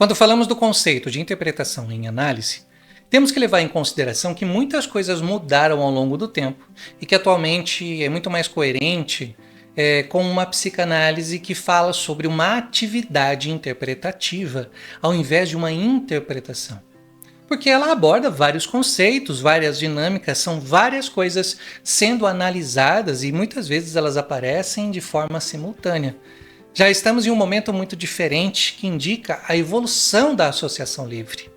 Quando falamos do conceito de interpretação em análise, temos que levar em consideração que muitas coisas mudaram ao longo do tempo e que atualmente é muito mais coerente com uma psicanálise que fala sobre uma atividade interpretativa ao invés de uma interpretação. Porque ela aborda vários conceitos, várias dinâmicas, são várias coisas sendo analisadas e muitas vezes elas aparecem de forma simultânea. Já estamos em um momento muito diferente que indica a evolução da associação livre.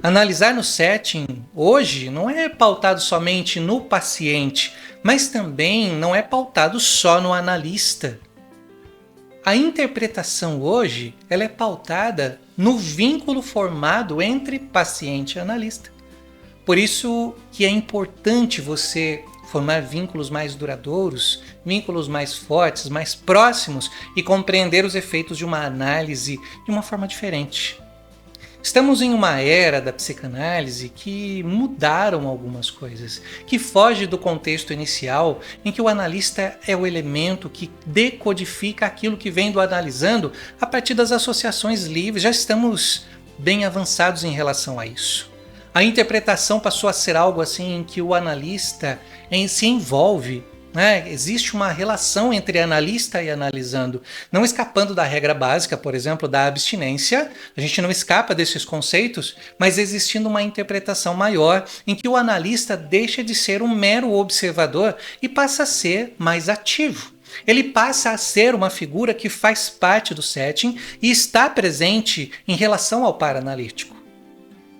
Analisar no setting hoje não é pautado somente no paciente, mas também não é pautado só no analista. A interpretação hoje ela é pautada no vínculo formado entre paciente e analista. Por isso que é importante você formar vínculos mais duradouros, vínculos mais fortes, mais próximos e compreender os efeitos de uma análise de uma forma diferente. Estamos em uma era da psicanálise que mudaram algumas coisas, que foge do contexto inicial em que o analista é o elemento que decodifica aquilo que vem do analisando a partir das associações livres. Já estamos bem avançados em relação a isso. A interpretação passou a ser algo assim em que o analista se envolve. Existe uma relação entre analista e analisando, não escapando da regra básica, por exemplo, da abstinência. A gente não escapa desses conceitos, mas existindo uma interpretação maior em que o analista deixa de ser um mero observador e passa a ser mais ativo. Ele passa a ser uma figura que faz parte do setting e está presente em relação ao para-analítico.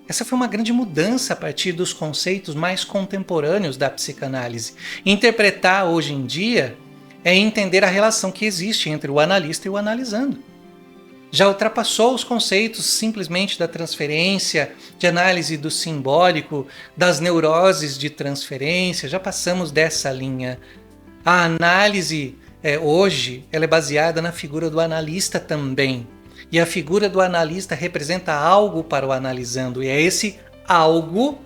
Essa foi uma grande mudança a partir dos conceitos mais contemporâneos da psicanálise. Interpretar hoje em dia é entender a relação que existe entre o analista e o analisando. Já ultrapassou os conceitos simplesmente da transferência, de análise do simbólico, das neuroses de transferência, já passamos dessa linha. A análise hoje ela é baseada na figura do analista também. E a figura do analista representa algo para o analisando, e é esse algo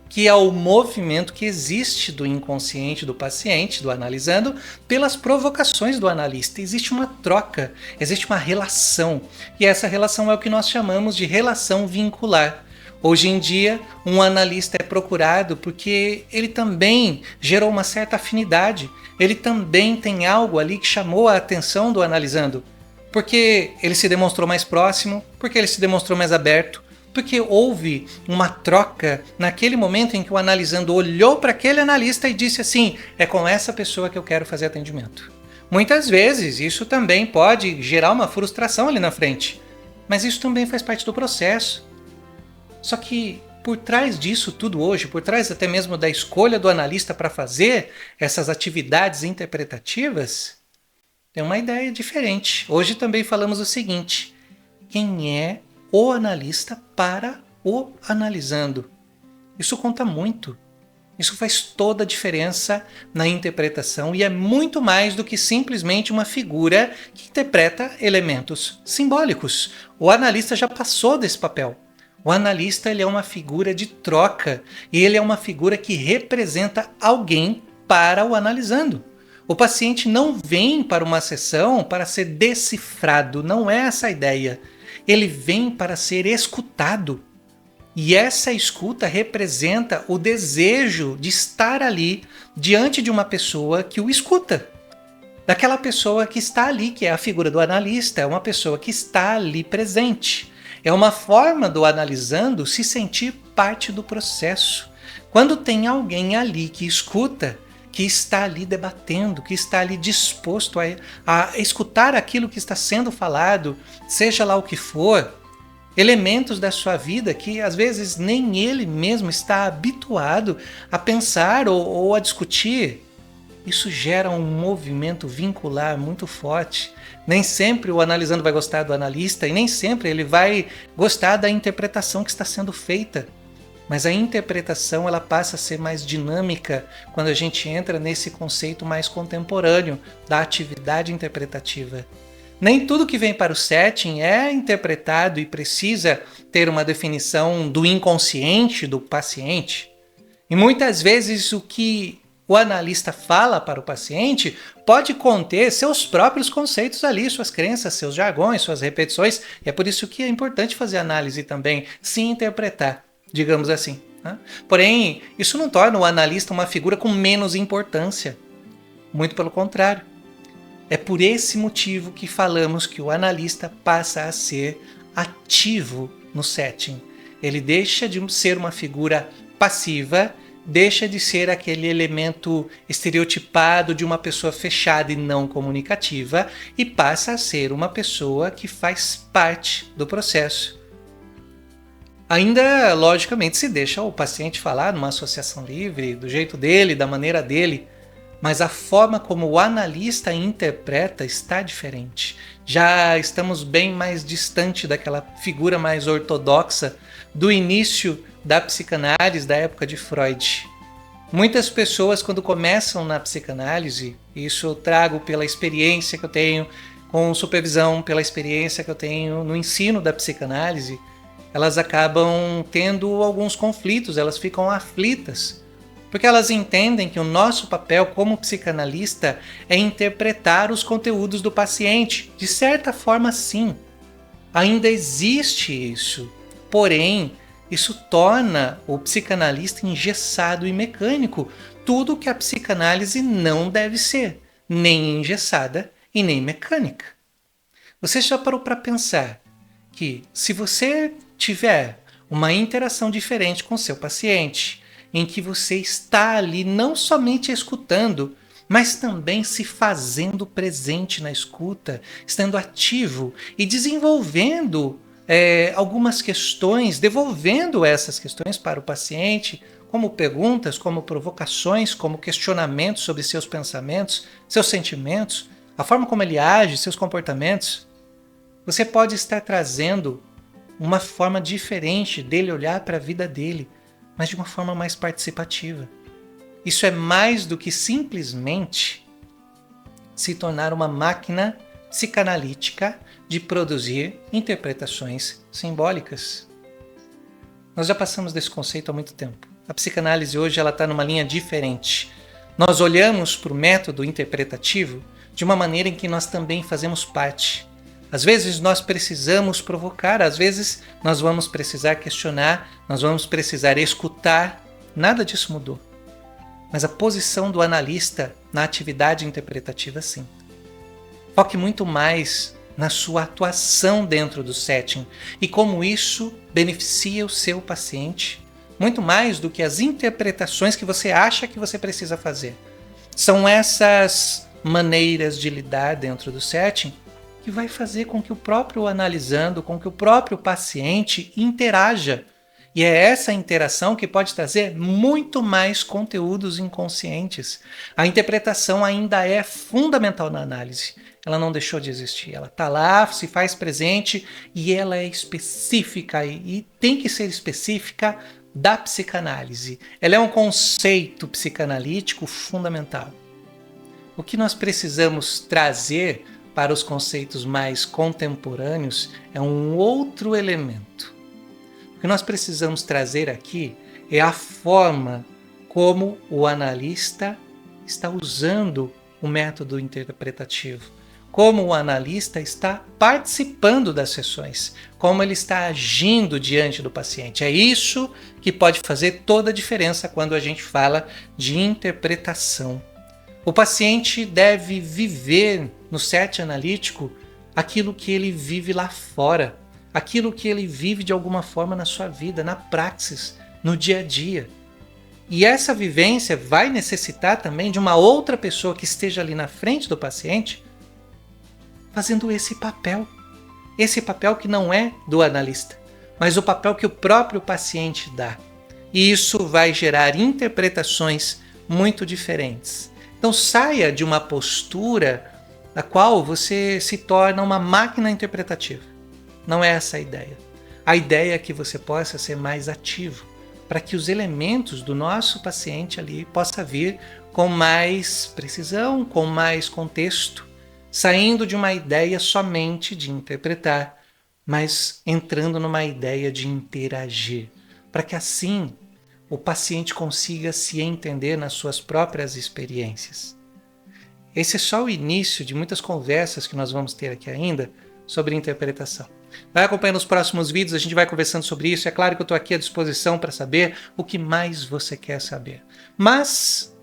que é o movimento que existe do inconsciente do paciente, do analisando, pelas provocações do analista. Existe uma troca, existe uma relação, e essa relação é o que nós chamamos de relação vincular. Hoje em dia, um analista é procurado porque ele também gerou uma certa afinidade, ele também tem algo ali que chamou a atenção do analisando. Porque ele se demonstrou mais próximo, porque ele se demonstrou mais aberto, porque houve uma troca naquele momento em que o analisando olhou para aquele analista e disse assim: é com essa pessoa que eu quero fazer atendimento. Muitas vezes isso também pode gerar uma frustração ali na frente, mas isso também faz parte do processo. Só que por trás disso tudo hoje, por trás até mesmo da escolha do analista para fazer essas atividades interpretativas, tem uma ideia diferente. Hoje também falamos o seguinte: quem é o analista para o analisando? Isso conta muito. Isso faz toda a diferença na interpretação e é muito mais do que simplesmente uma figura que interpreta elementos simbólicos. O analista já passou desse papel. O analista ele é uma figura de troca e ele é uma figura que representa alguém para o analisando. O paciente não vem para uma sessão para ser decifrado, não é essa a ideia. Ele vem para ser escutado. E essa escuta representa o desejo de estar ali diante de uma pessoa que o escuta. Daquela pessoa que está ali, que é a figura do analista, é uma pessoa que está ali presente. É uma forma do analisando se sentir parte do processo. Quando tem alguém ali que escuta, que está ali debatendo, que está ali disposto a escutar aquilo que está sendo falado, seja lá o que for, elementos da sua vida que às vezes nem ele mesmo está habituado a pensar ou a discutir, isso gera um movimento vincular muito forte. Nem sempre o analisando vai gostar do analista e nem sempre ele vai gostar da interpretação que está sendo feita. Mas a interpretação ela passa a ser mais dinâmica quando a gente entra nesse conceito mais contemporâneo da atividade interpretativa. Nem tudo que vem para o setting é interpretado e precisa ter uma definição do inconsciente do paciente. E muitas vezes o que o o analista fala para o paciente pode conter seus próprios conceitos ali, suas crenças, seus jargões, suas repetições. E é por isso que é importante fazer análise também, se interpretar, digamos assim. Né? Porém, isso não torna o analista uma figura com menos importância. Muito pelo contrário. É por esse motivo que falamos que o analista passa a ser ativo no setting. Ele deixa de ser uma figura passiva, deixa de ser aquele elemento estereotipado de uma pessoa fechada e não comunicativa e passa a ser uma pessoa que faz parte do processo. Ainda, logicamente, se deixa o paciente falar numa associação livre, do jeito dele, da maneira dele, mas a forma como o analista interpreta está diferente. Já estamos bem mais distante daquela figura mais ortodoxa do início da psicanálise, da época de Freud. Muitas pessoas, quando começam na psicanálise, isso eu trago pela experiência que eu tenho com supervisão, pela experiência que eu tenho no ensino da psicanálise, elas acabam tendo alguns conflitos, elas ficam aflitas, porque elas entendem que o nosso papel como psicanalista é interpretar os conteúdos do paciente. De certa forma, sim, ainda existe isso, porém, isso torna o psicanalista engessado e mecânico, tudo que a psicanálise não deve ser, nem engessada e nem mecânica. Você já parou para pensar que se você tiver uma interação diferente com seu paciente, em que você está ali não somente escutando, mas também se fazendo presente na escuta, estando ativo e desenvolvendo algumas questões, devolvendo essas questões para o paciente, como perguntas, como provocações, como questionamentos sobre seus pensamentos, seus sentimentos, a forma como ele age, seus comportamentos, você pode estar trazendo uma forma diferente dele olhar para a vida dele, mas de uma forma mais participativa. Isso é mais do que simplesmente se tornar uma máquina psicanalítica de produzir interpretações simbólicas. Nós já passamos desse conceito há muito tempo. A psicanálise hoje está numa linha diferente. Nós olhamos para o método interpretativo de uma maneira em que nós também fazemos parte. Às vezes nós precisamos provocar, às vezes nós vamos precisar questionar, nós vamos precisar escutar. Nada disso mudou. Mas a posição do analista na atividade interpretativa, sim. Foque muito mais na sua atuação dentro do setting e como isso beneficia o seu paciente, muito mais do que as interpretações que você acha que você precisa fazer. São essas maneiras de lidar dentro do setting que vai fazer com que o próprio analisando, com que o próprio paciente interaja. E é essa interação que pode trazer muito mais conteúdos inconscientes. A interpretação ainda é fundamental na análise. Ela não deixou de existir. Ela está lá, se faz presente e ela é específica e tem que ser específica da psicanálise. Ela é um conceito psicanalítico fundamental. O que nós precisamos trazer para os conceitos mais contemporâneos é um outro elemento. O que nós precisamos trazer aqui é a forma como o analista está usando o método interpretativo, como o analista está participando das sessões, como ele está agindo diante do paciente. É isso que pode fazer toda a diferença quando a gente fala de interpretação. O paciente deve viver no set analítico aquilo que ele vive lá fora, aquilo que ele vive de alguma forma na sua vida, na praxis, no dia a dia. E essa vivência vai necessitar também de uma outra pessoa que esteja ali na frente do paciente fazendo esse papel que não é do analista, mas o papel que o próprio paciente dá. E isso vai gerar interpretações muito diferentes. Então saia de uma postura na qual você se torna uma máquina interpretativa. Não é essa a ideia. A ideia é que você possa ser mais ativo, para que os elementos do nosso paciente ali possa vir com mais precisão, com mais contexto, saindo de uma ideia somente de interpretar, mas entrando numa ideia de interagir, para que assim o paciente consiga se entender nas suas próprias experiências. Esse é só o início de muitas conversas que nós vamos ter aqui ainda sobre interpretação. Vai acompanhando os próximos vídeos, a gente vai conversando sobre isso. É claro que eu estou aqui à disposição para saber o que mais você quer saber. Mas,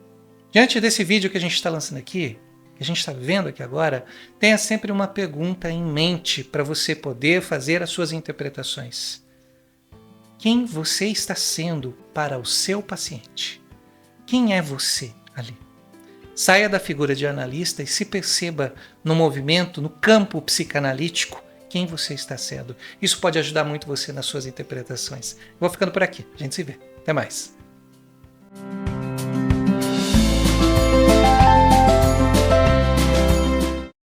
diante desse vídeo que a gente está lançando aqui, que a gente está vendo aqui agora, tenha sempre uma pergunta em mente para você poder fazer as suas interpretações. Quem você está sendo para o seu paciente? Quem é você ali? Saia da figura de analista e se perceba no movimento, no campo psicanalítico, quem você está sendo. Isso pode ajudar muito você nas suas interpretações. Eu vou ficando por aqui. A gente se vê. Até mais.